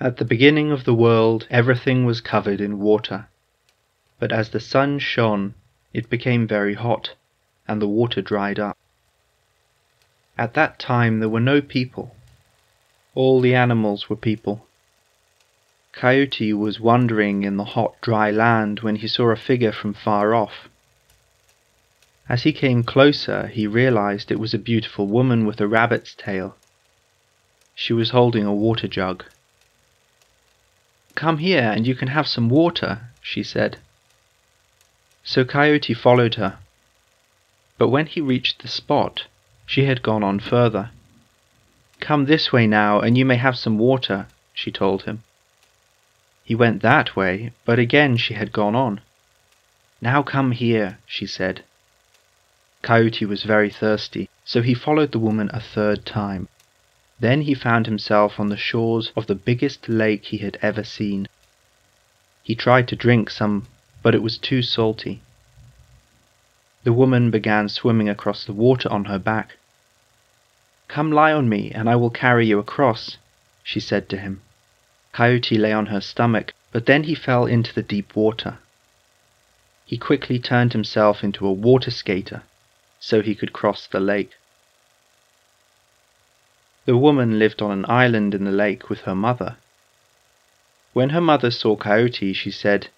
At the beginning of the world, everything was covered in water. But as the sun shone, it became very hot, and the water dried up. At that time there were no people. All the animals were people. Coyote was wandering in the hot, dry land when he saw a figure from far off. As he came closer, he realized it was a beautiful woman with a rabbit's tail. She was holding a water jug. "Come here and you can have some water," she said. So Coyote followed her. But when he reached the spot, she had gone on further. "Come this way now and you may have some water," she told him. He went that way, but again she had gone on. "Now come here," she said. Coyote was very thirsty, so he followed the woman a third time. Then he found himself on the shores of the biggest lake he had ever seen. He tried to drink some, but it was too salty. The woman began swimming across the water on her back. "Come lie on me, and I will carry you across," she said to him. Coyote lay on her stomach, but then he fell into the deep water. He quickly turned himself into a water skater, so he could cross the lake. The woman lived on an island in the lake with her mother. When her mother saw Coyote, she said,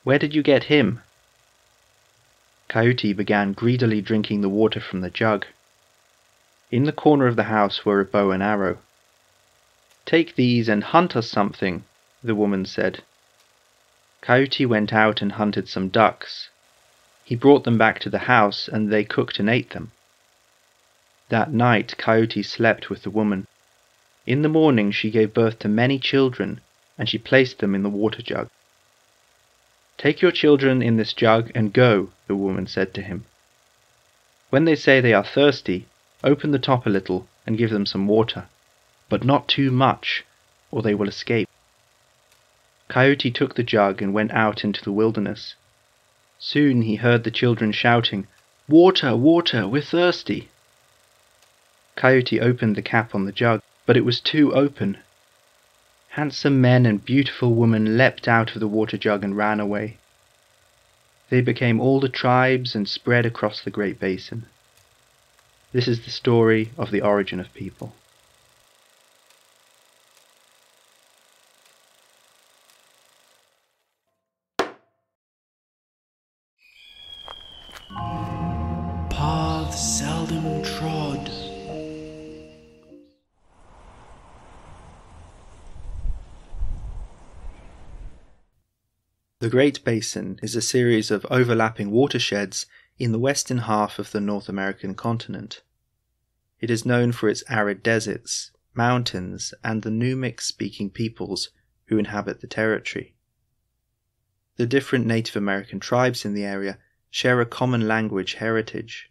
"Where did you get him?" Coyote began greedily drinking the water from the jug. In the corner of the house were a bow and arrow. "Take these and hunt us something," the woman said. Coyote went out and hunted some ducks. He brought them back to the house, and they cooked and ate them. That night Coyote slept with the woman. In the morning she gave birth to many children, and she placed them in the water jug. "Take your children in this jug and go," the woman said to him. "When they say they are thirsty, open the top a little and give them some water, but not too much, or they will escape." Coyote took the jug and went out into the wilderness. Soon he heard the children shouting, "Water, water, we're thirsty!" Coyote opened the cap on the jug, but it was too open. Handsome men and beautiful women leapt out of the water jug and ran away. They became all the tribes and spread across the Great Basin. This is the story of the origin of people. Paths seldom trod. The Great Basin is a series of overlapping watersheds in the western half of the North American continent. It is known for its arid deserts, mountains, and the Numic-speaking peoples who inhabit the territory. The different Native American tribes in the area share a common language heritage.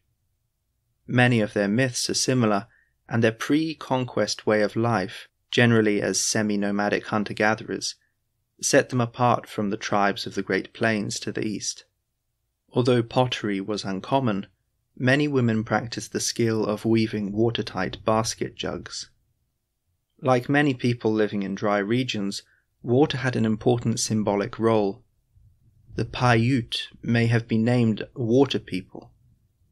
Many of their myths are similar, and their pre-conquest way of life, generally as semi-nomadic hunter-gatherers, set them apart from the tribes of the Great Plains to the east. Although pottery was uncommon, many women practiced the skill of weaving watertight basket jugs. Like many people living in dry regions, water had an important symbolic role. The Paiute may have been named water people,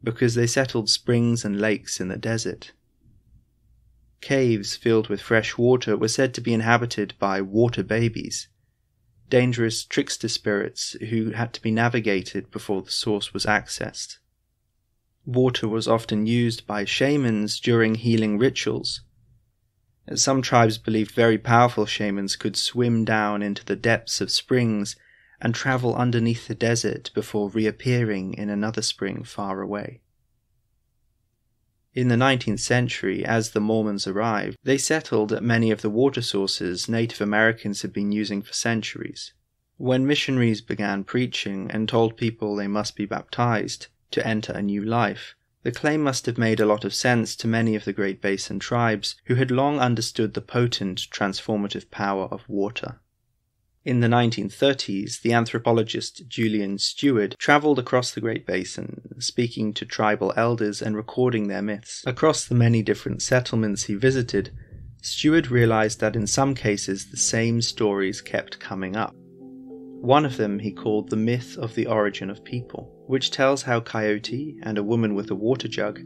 because they settled springs and lakes in the desert. Caves filled with fresh water were said to be inhabited by water babies, dangerous trickster spirits who had to be navigated before the source was accessed. Water was often used by shamans during healing rituals. Some tribes believed very powerful shamans could swim down into the depths of springs and travel underneath the desert before reappearing in another spring far away. In the 19th century, as the Mormons arrived, they settled at many of the water sources Native Americans had been using for centuries. When missionaries began preaching and told people they must be baptized to enter a new life, the claim must have made a lot of sense to many of the Great Basin tribes who had long understood the potent transformative power of water. In the 1930s, the anthropologist Julian Stewart traveled across the Great Basin, speaking to tribal elders and recording their myths. Across the many different settlements he visited, Stewart realized that in some cases the same stories kept coming up. One of them he called the myth of the origin of people, which tells how Coyote and a woman with a water jug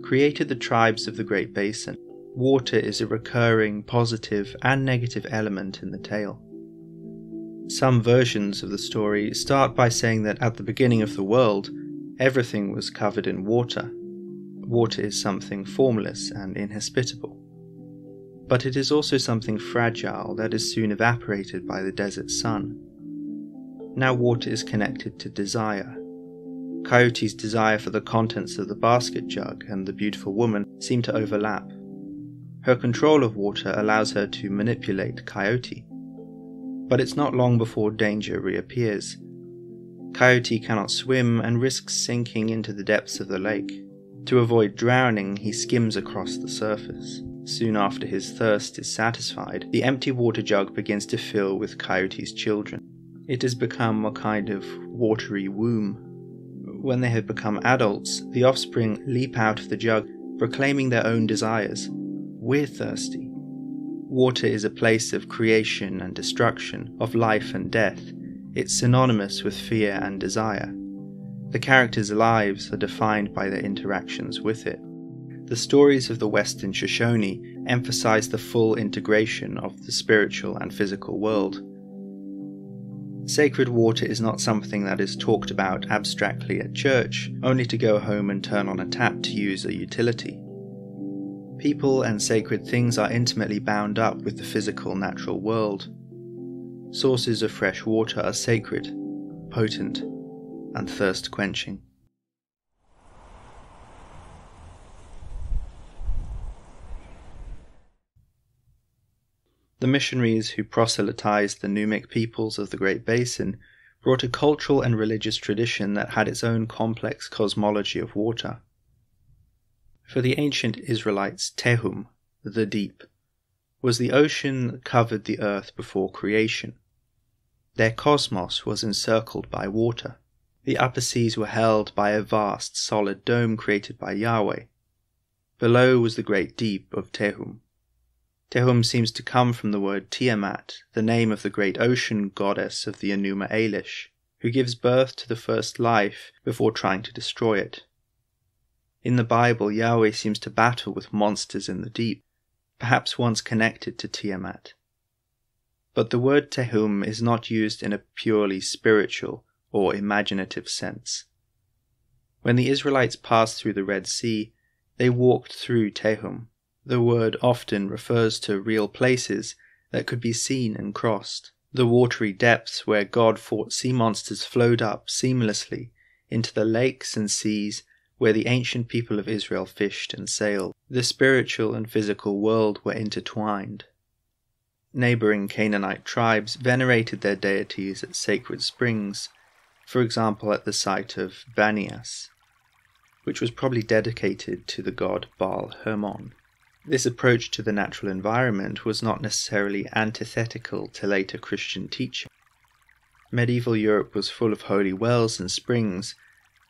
created the tribes of the Great Basin. Water is a recurring positive and negative element in the tale. Some versions of the story start by saying that at the beginning of the world, everything was covered in water. Water is something formless and inhospitable. But it is also something fragile that is soon evaporated by the desert sun. Now water is connected to desire. Coyote's desire for the contents of the basket jug and the beautiful woman seem to overlap. Her control of water allows her to manipulate Coyote. But it's not long before danger reappears. Coyote cannot swim and risks sinking into the depths of the lake. To avoid drowning, he skims across the surface. Soon after his thirst is satisfied, the empty water jug begins to fill with Coyote's children. It has become a kind of watery womb. When they have become adults, the offspring leap out of the jug, proclaiming their own desires. We're thirsty. Water is a place of creation and destruction, of life and death. It's synonymous with fear and desire. The characters' lives are defined by their interactions with it. The stories of the Western Shoshoni emphasize the full integration of the spiritual and physical world. Sacred water is not something that is talked about abstractly at church, only to go home and turn on a tap to use a utility. People and sacred things are intimately bound up with the physical natural world. Sources of fresh water are sacred, potent, and thirst-quenching. The missionaries who proselytized the Numic peoples of the Great Basin brought a cultural and religious tradition that had its own complex cosmology of water. For the ancient Israelites, Tehom, the deep, was the ocean that covered the earth before creation. Their cosmos was encircled by water. The upper seas were held by a vast, solid dome created by Yahweh. Below was the great deep of Tehom. Tehom seems to come from the word Tiamat, the name of the great ocean goddess of the Enuma Elish, who gives birth to the first life before trying to destroy it. In the Bible, Yahweh seems to battle with monsters in the deep, perhaps once connected to Tiamat. But the word Tehom is not used in a purely spiritual or imaginative sense. When the Israelites passed through the Red Sea, they walked through Tehom. The word often refers to real places that could be seen and crossed. The watery depths where God fought sea monsters flowed up seamlessly into the lakes and seas where the ancient people of Israel fished and sailed. The spiritual and physical world were intertwined. Neighboring Canaanite tribes venerated their deities at sacred springs, for example at the site of Banias, which was probably dedicated to the god Baal Hermon. This approach to the natural environment was not necessarily antithetical to later Christian teaching. Medieval Europe was full of holy wells and springs,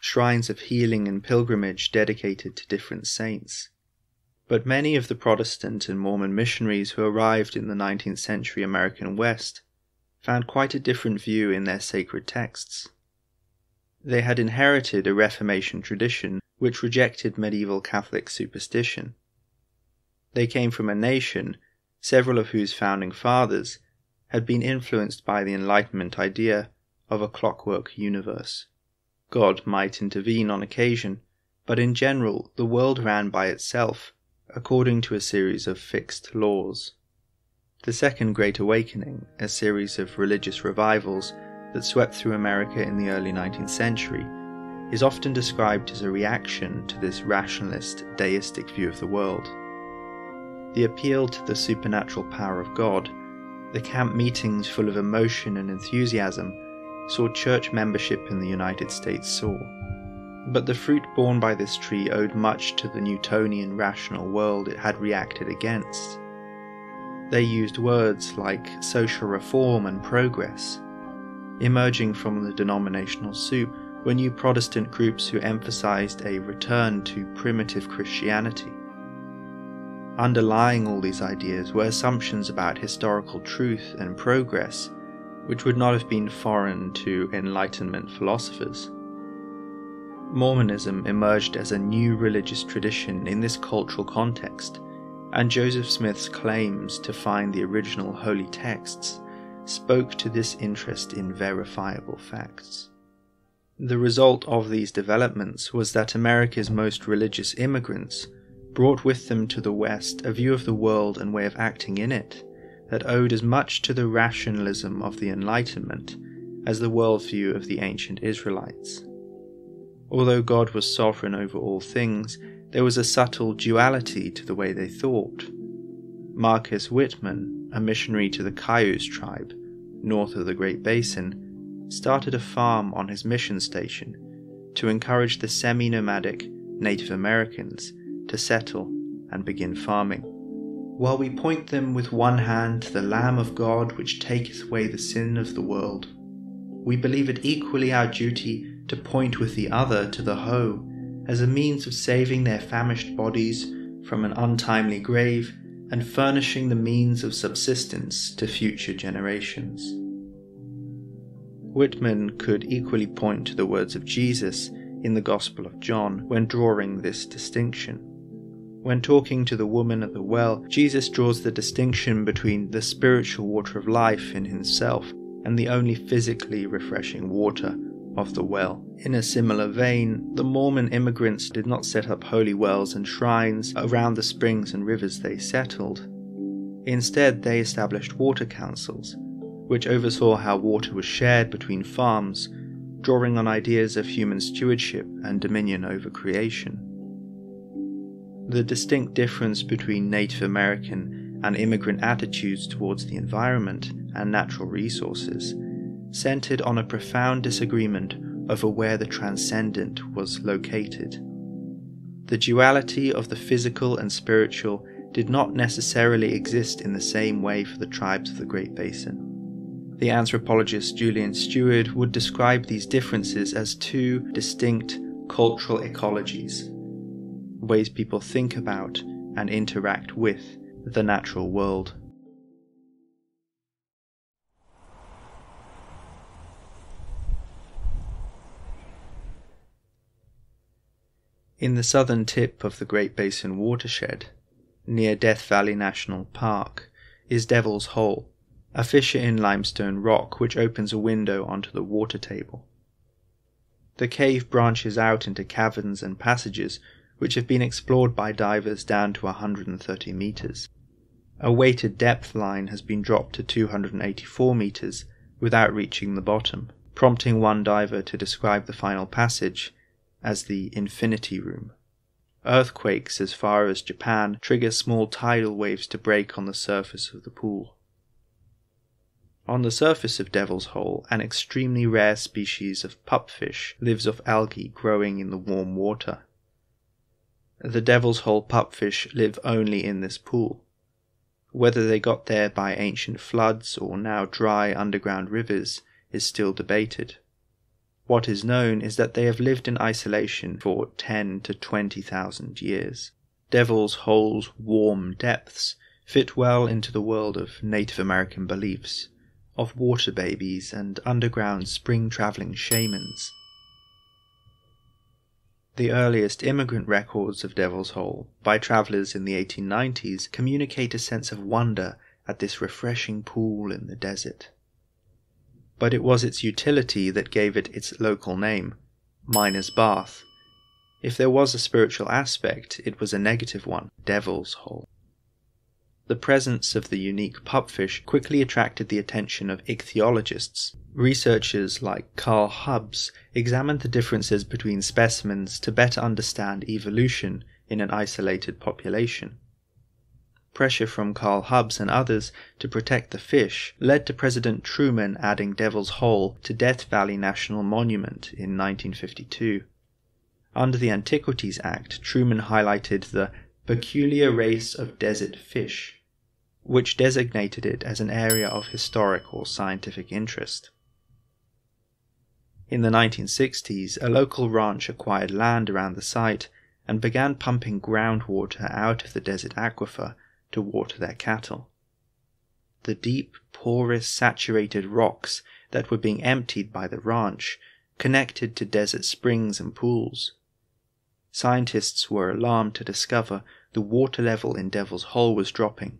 shrines of healing and pilgrimage dedicated to different saints. But many of the Protestant and Mormon missionaries who arrived in the 19th century American West found quite a different view in their sacred texts. They had inherited a Reformation tradition which rejected medieval Catholic superstition. They came from a nation, several of whose founding fathers had been influenced by the Enlightenment idea of a clockwork universe. God might intervene on occasion, but in general the world ran by itself, according to a series of fixed laws. The Second Great Awakening, a series of religious revivals that swept through America in the early 19th century, is often described as a reaction to this rationalist, deistic view of the world. The appeal to the supernatural power of God, the camp meetings full of emotion and enthusiasm, saw church membership in the United States soar. But the fruit borne by this tree owed much to the Newtonian rational world it had reacted against. They used words like social reform and progress. Emerging from the denominational soup were new Protestant groups who emphasized a return to primitive Christianity. Underlying all these ideas were assumptions about historical truth and progress, which would not have been foreign to Enlightenment philosophers. Mormonism emerged as a new religious tradition in this cultural context, and Joseph Smith's claims to find the original holy texts spoke to this interest in verifiable facts. The result of these developments was that America's most religious immigrants brought with them to the West a view of the world and way of acting in it that owed as much to the rationalism of the Enlightenment as the worldview of the ancient Israelites. Although God was sovereign over all things, there was a subtle duality to the way they thought. Marcus Whitman, a missionary to the Cayuse tribe, north of the Great Basin, started a farm on his mission station to encourage the semi-nomadic Native Americans to settle and begin farming. While we point them with one hand to the Lamb of God which taketh away the sin of the world, we believe it equally our duty to point with the other to the hoe as a means of saving their famished bodies from an untimely grave and furnishing the means of subsistence to future generations. Whitman could equally point to the words of Jesus in the Gospel of John when drawing this distinction. When talking to the woman at the well, Jesus draws the distinction between the spiritual water of life in himself and the only physically refreshing water of the well. In a similar vein, the Mormon immigrants did not set up holy wells and shrines around the springs and rivers they settled. Instead, they established water councils, which oversaw how water was shared between farms, drawing on ideas of human stewardship and dominion over creation. The distinct difference between Native American and immigrant attitudes towards the environment and natural resources centered on a profound disagreement over where the transcendent was located. The duality of the physical and spiritual did not necessarily exist in the same way for the tribes of the Great Basin. The anthropologist Julian Stewart would describe these differences as two distinct cultural ecologies, ways people think about and interact with the natural world. In the southern tip of the Great Basin watershed, near Death Valley National Park, is Devil's Hole, a fissure in limestone rock which opens a window onto the water table. The cave branches out into caverns and passages which have been explored by divers down to 130 meters. A weighted depth line has been dropped to 284 meters without reaching the bottom, prompting one diver to describe the final passage as the Infinity Room. Earthquakes as far as Japan trigger small tidal waves to break on the surface of the pool. On the surface of Devil's Hole, an extremely rare species of pupfish lives off algae growing in the warm water. The Devil's Hole pupfish live only in this pool. Whether they got there by ancient floods or now dry underground rivers is still debated. What is known is that they have lived in isolation for 10 to 20,000 years. Devil's Hole's warm depths fit well into the world of Native American beliefs, of water babies and underground spring-traveling shamans. The earliest immigrant records of Devil's Hole, by travelers in the 1890s, communicate a sense of wonder at this refreshing pool in the desert. But it was its utility that gave it its local name, Miner's Bath. If there was a spiritual aspect, it was a negative one, Devil's Hole. The presence of the unique pupfish quickly attracted the attention of ichthyologists. Researchers like Carl Hubbs examined the differences between specimens to better understand evolution in an isolated population. Pressure from Carl Hubbs and others to protect the fish led to President Truman adding Devil's Hole to Death Valley National Monument in 1952. Under the Antiquities Act, Truman highlighted the peculiar race of desert fish, which designated it as an area of historic or scientific interest. In the 1960s, a local ranch acquired land around the site and began pumping groundwater out of the desert aquifer to water their cattle. The deep, porous, saturated rocks that were being emptied by the ranch connected to desert springs and pools. Scientists were alarmed to discover the water level in Devil's Hole was dropping.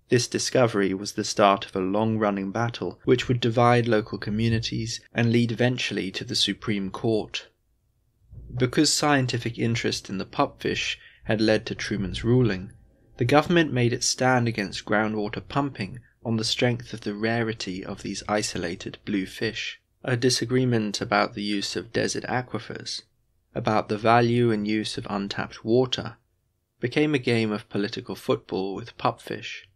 This discovery was the start of a long-running battle which would divide local communities and lead eventually to the Supreme Court. Because scientific interest in the pupfish had led to Truman's ruling, the government made its stand against groundwater pumping on the strength of the rarity of these isolated blue fish. A disagreement about the use of desert aquifers, about the value and use of untapped water, became a game of political football with pupfish.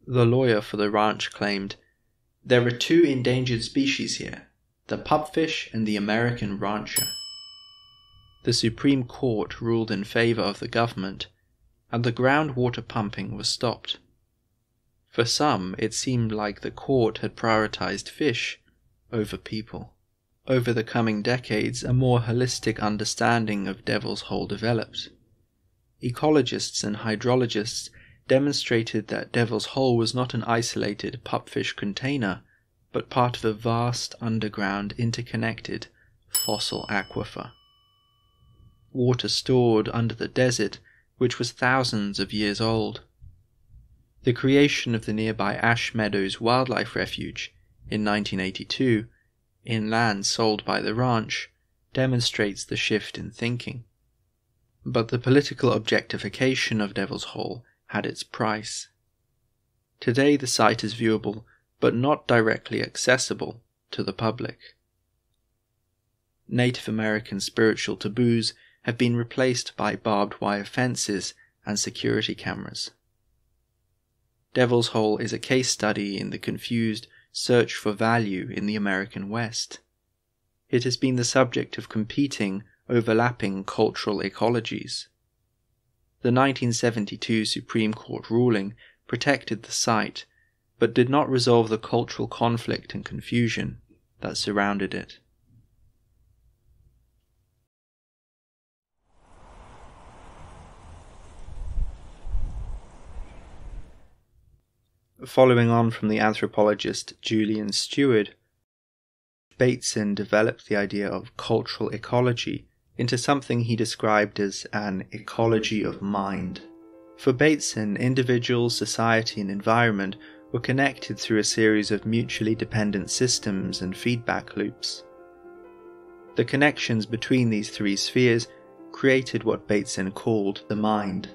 The lawyer for the ranch claimed, "There are two endangered species here, the pupfish and the American rancher." The Supreme Court ruled in favor of the government, and the groundwater pumping was stopped. For some, it seemed like the court had prioritized fish over people. Over the coming decades, a more holistic understanding of Devil's Hole developed. Ecologists and hydrologists demonstrated that Devil's Hole was not an isolated pupfish container, but part of a vast underground interconnected fossil aquifer. Water stored under the desert, which was thousands of years old. The creation of the nearby Ash Meadows Wildlife Refuge in 1982, in land sold by the ranch, demonstrates the shift in thinking. But the political objectification of Devil's Hole had its price. Today the site is viewable, but not directly accessible to the public. Native American spiritual taboos have been replaced by barbed wire fences and security cameras. Devil's Hole is a case study in the confused search for value in the American West. It has been the subject of competing, overlapping cultural ecologies. The 1972 Supreme Court ruling protected the site, but did not resolve the cultural conflict and confusion that surrounded it. Following on from the anthropologist Julian Stewart, Basin developed the idea of cultural ecology into something he described as an ecology of mind. For Basin, individuals, society, and environment were connected through a series of mutually dependent systems and feedback loops. The connections between these three spheres created what Basin called the mind.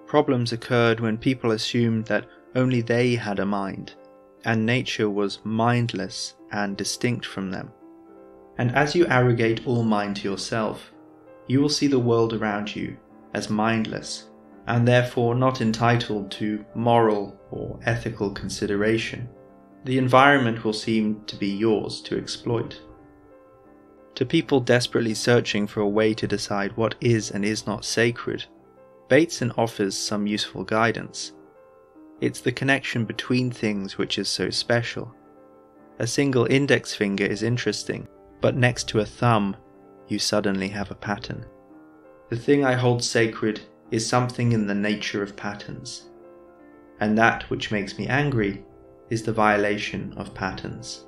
Problems occurred when people assumed that only they had a mind, and nature was mindless and distinct from them. And as you arrogate all mind to yourself, you will see the world around you as mindless, and therefore not entitled to moral or ethical consideration. The environment will seem to be yours to exploit. To people desperately searching for a way to decide what is and is not sacred, Basin offers some useful guidance. It's the connection between things which is so special. A single index finger is interesting, but next to a thumb, you suddenly have a pattern. The thing I hold sacred is something in the nature of patterns, and that which makes me angry is the violation of patterns.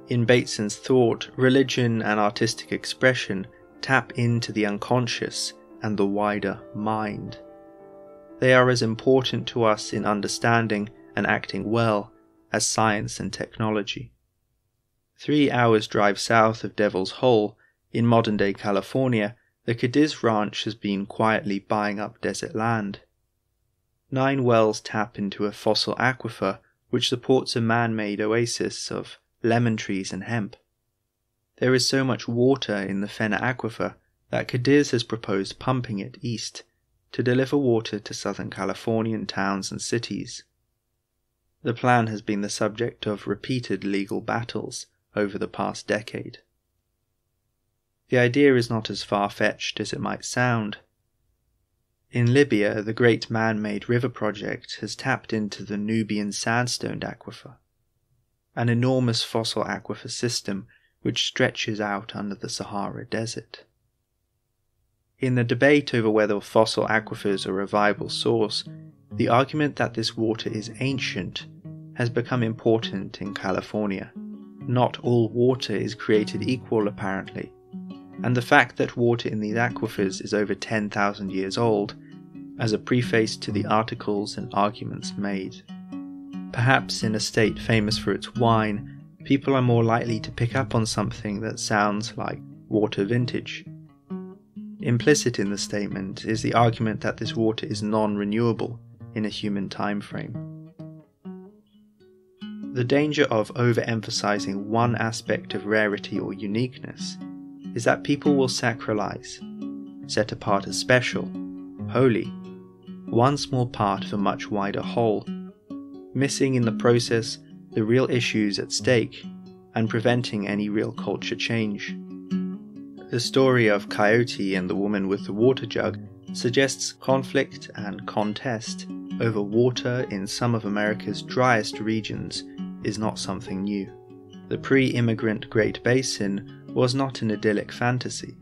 In Basin's thought, religion and artistic expression tap into the unconscious and the wider mind. They are as important to us in understanding and acting well as science and technology. 3 hours drive south of Devil's Hole, in modern-day California, the Cadiz Ranch has been quietly buying up desert land. 9 wells tap into a fossil aquifer which supports a man-made oasis of lemon trees and hemp. There is so much water in the Fenner aquifer that Cadiz has proposed pumping it east to deliver water to Southern Californian towns and cities. The plan has been the subject of repeated legal battles over the past decade. The idea is not as far-fetched as it might sound. In Libya, the great man-made river project has tapped into the Nubian sandstone aquifer, an enormous fossil aquifer system which stretches out under the Sahara Desert. In the debate over whether fossil aquifers are a viable source, the argument that this water is ancient has become important in California. Not all water is created equal, apparently, and the fact that water in these aquifers is over 10,000 years old as a preface to the articles and arguments made. Perhaps in a state famous for its wine, people are more likely to pick up on something that sounds like water vintage. Implicit in the statement is the argument that this water is non-renewable in a human time frame. The danger of overemphasizing one aspect of rarity or uniqueness is that people will sacralize, set apart as special, holy, one small part of a much wider whole, missing in the process the real issues at stake and preventing any real culture change. The story of Coyote and the woman with the water jug suggests conflict and contest over water in some of America's driest regions is not something new. The pre-immigrant Great Basin was not an idyllic fantasy.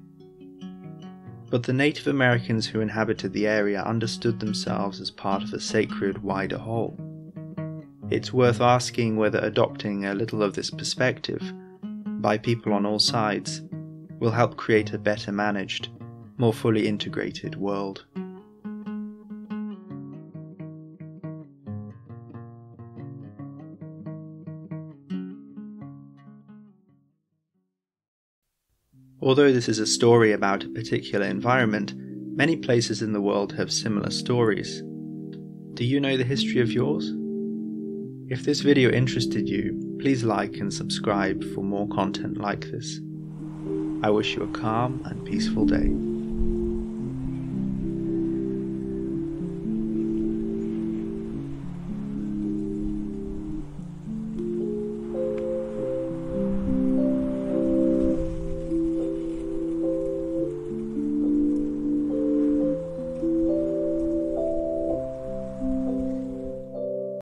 But the Native Americans who inhabited the area understood themselves as part of a sacred wider whole. It's worth asking whether adopting a little of this perspective, by people on all sides, will help create a better managed, more fully integrated world. Although this is a story about a particular environment, many places in the world have similar stories. Do you know the history of yours? If this video interested you, please like and subscribe for more content like this. I wish you a calm and peaceful day.